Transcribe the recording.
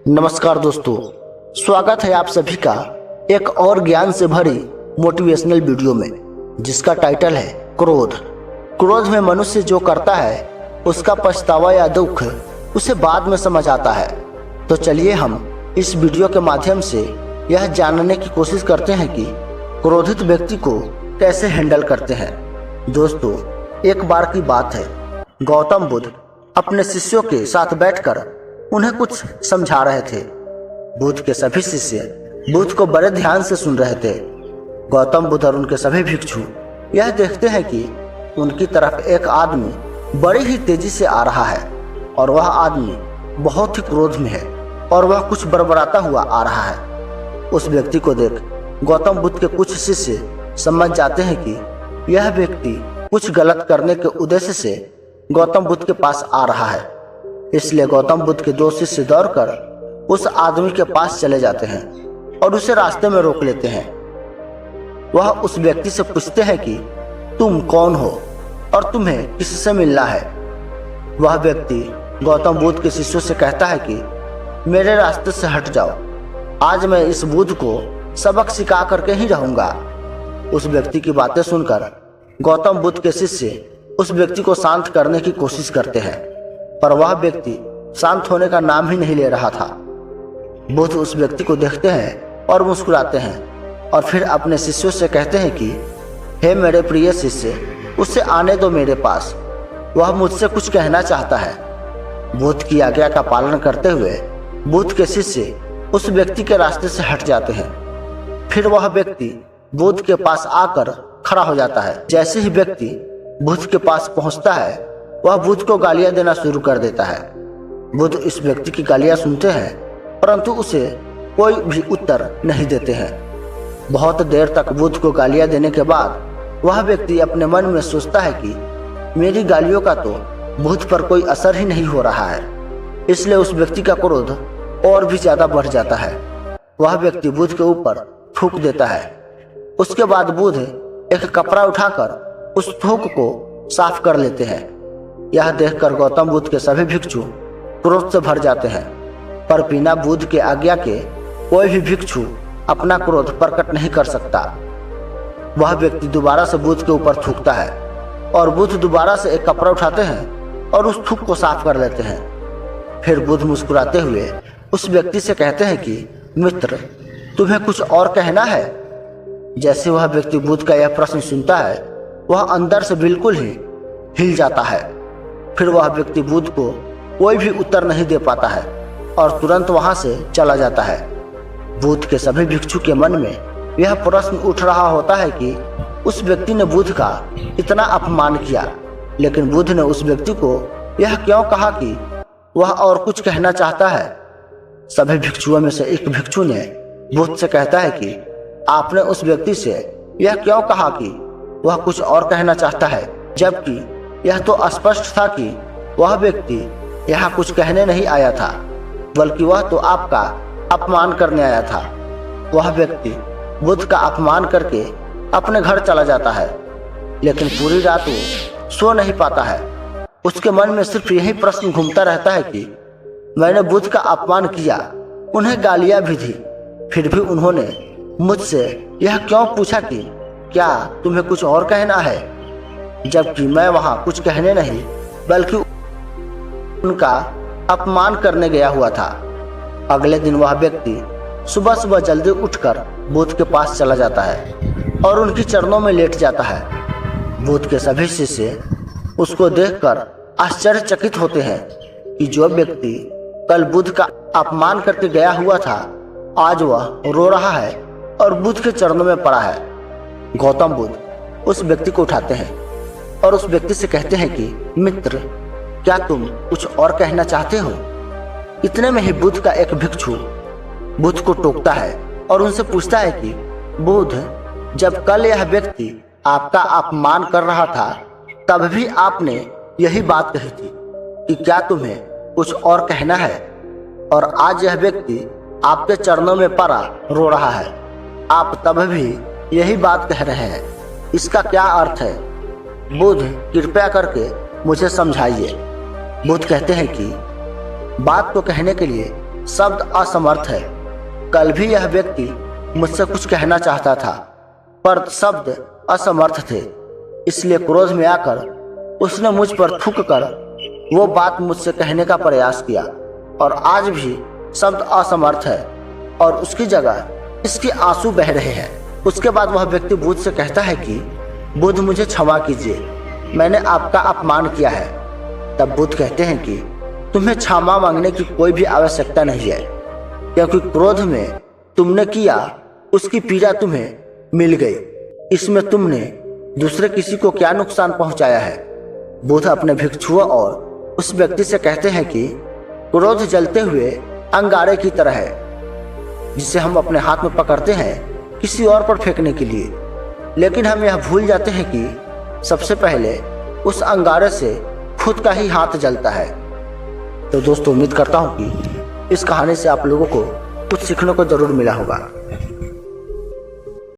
नमस्कार दोस्तों, स्वागत है आप सभी का एक और ज्ञान से भरी मोटिवेशनल वीडियो में, जिसका टाइटल है क्रोध। क्रोध में मनुष्य जो करता है उसका पछतावा या दुख उसे बाद में समझ आता है। तो चलिए हम इस वीडियो के माध्यम से यह जानने की कोशिश करते हैं कि क्रोधित व्यक्ति को कैसे हैंडल करते हैं। दोस्तों, एक बार की बात है, गौतम बुद्ध अपने शिष्यों के साथ बैठकर उन्हें कुछ समझा रहे थे। बुद्ध के सभी शिष्य बुद्ध को बड़े ध्यान से सुन रहे थे। गौतम बुद्ध और उनके सभी भिक्षु यह देखते हैं कि उनकी तरफ एक आदमी बड़ी ही तेजी से आ रहा है और वह आदमी बहुत ही क्रोध में है और वह कुछ बड़बड़ाता हुआ आ रहा है। उस व्यक्ति को देख गौतम बुद्ध के कुछ शिष्य समझ जाते हैं कि यह व्यक्ति कुछ गलत करने के उद्देश्य से गौतम बुद्ध के पास आ रहा है। इसलिए गौतम बुद्ध के दो शिष्य दौड़कर उस आदमी के पास चले जाते हैं और उसे रास्ते में रोक लेते हैं। वह उस व्यक्ति से पूछते हैं कि तुम कौन हो और तुम्हें किससे मिलना है। वह व्यक्ति गौतम बुद्ध के शिष्यों से कहता है कि मेरे रास्ते से हट जाओ, आज मैं इस बुद्ध को सबक सिखा करके ही रहूंगा। उस व्यक्ति की बातें सुनकर गौतम बुद्ध के शिष्य उस व्यक्ति को शांत करने की कोशिश करते हैं, पर वह व्यक्ति शांत होने का नाम ही नहीं ले रहा था। बुद्ध उस व्यक्ति को देखते हैं और मुस्कुराते हैं और फिर अपने शिष्यों से कहते हैं कि हे मेरे प्रिय शिष्य, उसे आने दो मेरे पास, वह मुझसे कुछ कहना चाहता है। बुद्ध की आज्ञा का पालन करते हुए बुद्ध के शिष्य उस व्यक्ति के रास्ते से हट जाते हैं। फिर वह व्यक्ति बुद्ध के पास आकर खड़ा हो जाता है। जैसे ही व्यक्ति बुद्ध के पास पहुंचता है, वह बुद्ध को गालियां देना शुरू कर देता है। बुद्ध इस व्यक्ति की गालियां सुनते हैं, परंतु उसे कोई भी उत्तर नहीं देते हैं। बहुत देर तक बुद्ध को गालियां देने के बाद वह व्यक्ति अपने मन में सोचता है कि मेरी गालियों का तो बुद्ध पर कोई असर ही नहीं हो रहा है। इसलिए उस व्यक्ति का क्रोध और भी ज्यादा बढ़ जाता है। वह व्यक्ति बुद्ध के ऊपर थूक देता है। उसके बाद बुद्ध एक कपड़ा उठाकर उस थूक को साफ कर लेते हैं। यह देखकर गौतम बुद्ध के सभी भिक्षु क्रोध से भर जाते हैं, पर बिना बुद्ध के आज्ञा के कोई भी भिक्षु अपना क्रोध प्रकट नहीं कर सकता। वह व्यक्ति दोबारा से बुद्ध के ऊपर थूकता है और बुद्ध दोबारा से एक कपड़ा उठाते हैं और उस थूक को साफ कर लेते हैं। फिर बुद्ध मुस्कुराते हुए उस व्यक्ति से कहते हैं कि मित्र, तुम्हें कुछ और कहना है। जैसे वह व्यक्ति बुद्ध का यह प्रश्न सुनता है, वह अंदर से बिल्कुल ही हिल जाता है। फिर वह व्यक्ति बुद्ध को कोई भी उत्तर नहीं दे पाता है और तुरंत वहां से चला जाता है। बुद्ध के सभी भिक्षु के मन में यह प्रश्न उठ रहा होता है कि उस व्यक्ति ने बुद्ध का इतना अपमान किया, लेकिन बुद्ध ने उस व्यक्ति को यह क्यों कहा कि वह और कुछ कहना चाहता है। सभी भिक्षुओं में से एक भिक्षु ने बुद्ध से कहता है कि आपने उस व्यक्ति से यह क्यों कहा कि वह कुछ और कहना चाहता है, जबकि यह तो स्पष्ट था कि वह व्यक्ति यहाँ कुछ कहने नहीं आया था, बल्कि वह तो आपका अपमान करने आया था। वह व्यक्ति बुद्ध का अपमान करके अपने घर चला जाता है, लेकिन पूरी रात वो सो नहीं पाता है। उसके मन में सिर्फ यही प्रश्न घूमता रहता है कि मैंने बुद्ध का अपमान किया, उन्हें गालियां भी दी, फिर भी उन्होंने मुझसे यह क्यों पूछा कि क्या तुम्हें कुछ और कहना है, जबकि मैं वहां कुछ कहने नहीं बल्कि उनका अपमान करने गया हुआ था। अगले दिन वह व्यक्ति सुबह सुबह जल्दी उठकर बुद्ध के पास चला जाता है और उनकी चरणों में लेट जाता है। बुद्ध के सभी शिष्य उसको देखकर आश्चर्यचकित होते हैं कि जो व्यक्ति कल बुद्ध का अपमान करके गया हुआ था, आज वह रो रहा है और बुद्ध के चरणों में पड़ा है। गौतम बुद्ध उस व्यक्ति को उठाते हैं और उस व्यक्ति से कहते हैं कि मित्र, क्या तुम कुछ और कहना चाहते हो। इतने में ही बुद्ध का एक भिक्षु बुद्ध को टोकता है और उनसे पूछता है कि बुद्ध, जब कल यह व्यक्ति आपका अपमान कर रहा था, तब भी आपने यही बात कही थी कि क्या तुम्हें कुछ और कहना है, और आज यह व्यक्ति आपके चरणों में पड़ा रो रहा है, आप तब भी यही बात कह रहे हैं। इसका क्या अर्थ है? बुद्ध, कृपया करके मुझे समझाइए। बुद्ध कहते हैं कि बात को कहने के लिए शब्द असमर्थ है। कल भी यह व्यक्ति मुझसे कुछ कहना चाहता था पर शब्द असमर्थ थे, इसलिए क्रोध में आकर उसने मुझ पर थूक कर वो बात मुझसे कहने का प्रयास किया और आज भी शब्द असमर्थ है और उसकी जगह इसके आंसू बह रहे हैं। उसके बाद वह व्यक्ति बुद्ध से कहता है कि बुद्ध मुझे क्षमा कीजिए, मैंने आपका अपमान किया है। तब बुद्ध कहते हैं कि तुम्हें क्षमा मांगने की कोई भी आवश्यकता नहीं है, क्योंकि क्रोध में तुमने किया उसकी पीड़ा तुम्हें मिल गई। इसमें तुमने दूसरे किसी को क्या नुकसान पहुंचाया है। बुद्ध अपने भिक्षुओं और उस व्यक्ति से कहते हैं कि क्रोध जलते हुए अंगारे की तरह है, जिसे हम अपने हाथ में पकड़ते हैं किसी और पर फेंकने के लिए, लेकिन हम यह भूल जाते हैं कि सबसे पहले उस अंगारे से खुद का ही हाथ जलता है। तो दोस्तों, उम्मीद करता हूँ कि इस कहानी से आप लोगों को कुछ सीखने को जरूर मिला होगा।